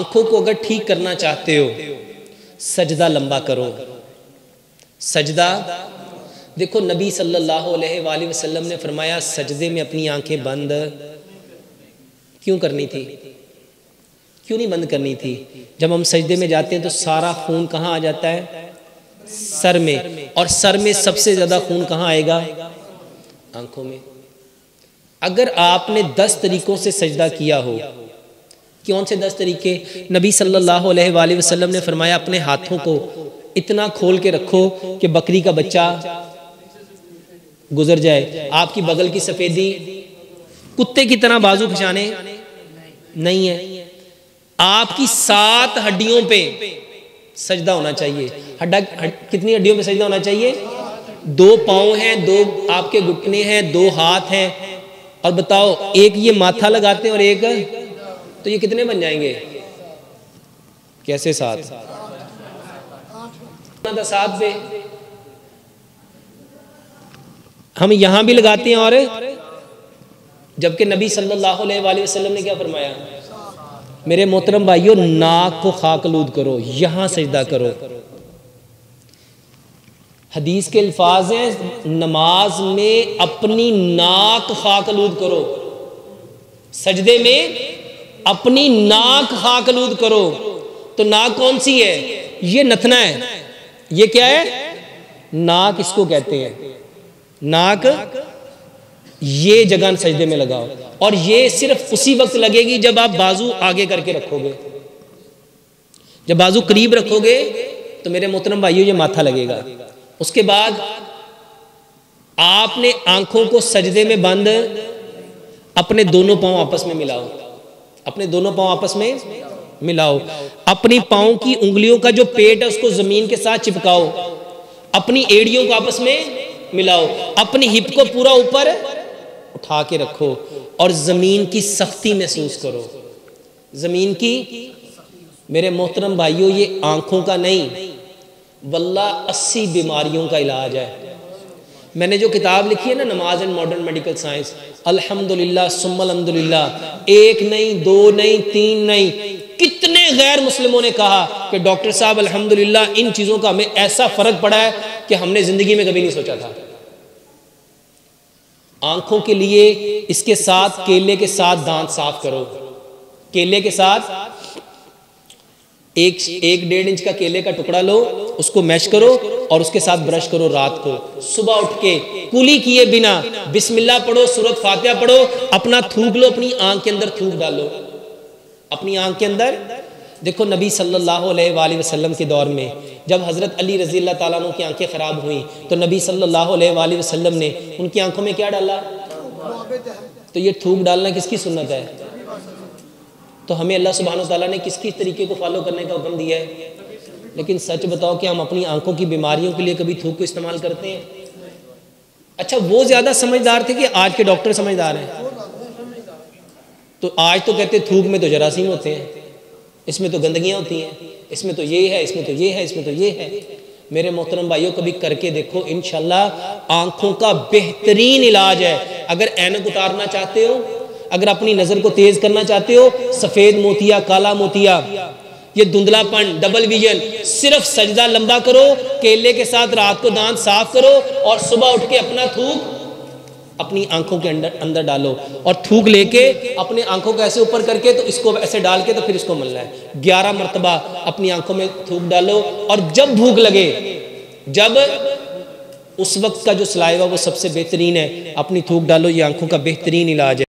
आंखों को अगर ठीक करना चाहते हो, सजदा लंबा करो। सजदा देखो, नबी सल्लल्लाहु अलैहि वसल्लम ने फरमाया सजदे में अपनी आंखें बंद क्यों करनी थी? क्यों नहीं बंद करनी थी? जब हम सजदे में जाते हैं तो सारा खून कहाँ आ जाता है? सर में, और सर में सबसे ज़्यादा खून कहाँ आएगा? आंखों में। अगर आपने 10 तरीकों से सजदा किया हो, कौन से 10 तरीके? नबी सल्लल्लाहु अलैहि वसल्लम ने फरमाया अपने हाथों को इतना खोल के रखो कि बकरी का बच्चा गुजर जाए। आपकी बगल की सफेदी कुत्ते की तरह बाजू खिंचाने नहीं है। आपकी 7 हड्डियों पे सजदा होना चाहिए। कितनी हड्डियों पे सजदा होना चाहिए? 2 पाँव हैं, 2 आपके घुटने हैं, 2 हाथ हैं, और बताओ एक ये माथा लगाते हैं और एक, तो ये कितने बन जाएंगे? कैसे 7? 7 पे हम यहां भी लगाते हैं, और जबकि नबी सल्लल्लाहु अलैहि वसल्लम ने क्या फरमाया? मेरे मोहतरम भाइयों, नाक को खाकलूद करो, यहां सजदा करो। हदीस के अल्फाज हैं, नमाज में अपनी नाक खाकलूद करो, सजदे में अपनी नाक खाकलूद करो। तो नाक कौन सी है? ये नथना है। ये क्या है? नाक इसको कहते हैं। नाक ये जगह सजदे में लगाओ, और ये सिर्फ उसी वक्त लगेगी जब आप बाजू आगे करके रखोगे। जब बाजू करीब रखोगे तो मेरे मोहतरम भाइयों ये माथा लगेगा। उसके बाद आपने आंखों को सजदे में बंद, अपने दोनों पांव आपस में मिलाओ। अपने दोनों पांव आपस में मिलाओ। अपनी पांव की उंगलियों का जो पेट है उसको जमीन के साथ चिपकाओ। अपनी एड़ियों को आपस में मिलाओ। अपनी हिप को पूरा ऊपर उठा के रखो और जमीन की सख्ती महसूस करो। जमीन की, मेरे मोहतरम भाइयों, ये आंखों का नहीं, वल्लाह 80 बीमारियों का इलाज है। मैंने जो किताब लिखी है ना, नमाज एंड मॉडर्न मेडिकल साइंस, अल्हम्दुलिल्लाह सुम्मा अल्हम्दुलिल्लाह, 1 नहीं, 2 नहीं, 3 नहीं, कितने गैर मुस्लिमों ने कहा कि डॉक्टर साहब अल्हम्दुलिल्लाह इन चीज़ों का हमें ऐसा फ़र्क पड़ा है कि हमने ज़िंदगी में कभी नहीं सोचा था। आंखों के लिए इसके साथ केले के साथ दांत साफ करो। केले के साथ 1-1.5 इंच का केले का टुकड़ा लो, उसको मैश करो और उसके साथ ब्रश करो। रात को सुबह उठ के कुली किए बिना बिस्मिल्लाह पढ़ो, सूरत फातिहा पढ़ो, अपना थूक लो, अपनी आंख के अंदर थूक डालो, अपनी आंख के अंदर। देखो नबी सल्लल्लाहु अलैहि वसल्लम के दौर में जब हज़रत अली रज़ी अल्लाह ताला अन्हु की आंखें ख़राब हुई तो नबी सल्लल्लाहु अलैहि वसल्लम ने उनकी आंखों में क्या डाला? तो ये थूक डालना किसकी सुन्नत है? तो हमें अल्लाह सुब्हानहू तआला ने किसकी तरीके को फॉलो करने का हुक्म दिया है? लेकिन सच बताओ कि हम अपनी आंखों की बीमारियों के लिए कभी थूक को इस्तेमाल करते हैं? अच्छा, वो ज़्यादा समझदार थे कि आज के डॉक्टर समझदार हैं? तो आज तो कहते थूक में तो जरासीम होते हैं, इसमें तो गंदगियाँ होती हैं, इसमें तो ये है, इसमें तो ये है, इसमें तो ये है। मेरे मोहतरम भाइयों, कभी करके देखो, इंशाल्लाह आंखों का बेहतरीन इलाज है। अगर ऐनक उतारना चाहते हो, अगर अपनी नज़र को तेज़ करना चाहते हो, सफ़ेद मोतिया, काला मोतिया, ये धुंधलापन, डबल विजन, सिर्फ सजदा लंबा करो, केले के साथ रात को दांत साफ करो और सुबह उठ के अपना थूक अपनी आंखों के अंदर डालो और थूक लेके अपने आंखों को ऐसे ऊपर करके तो इसको ऐसे डाल के तो फिर इसको मलना है। 11 मरतबा अपनी आंखों में थूक डालो और जब भूख लगे, जब उस वक्त का जो सलाइवा वो सबसे बेहतरीन है, अपनी थूक डालो। ये आंखों का बेहतरीन इलाज है।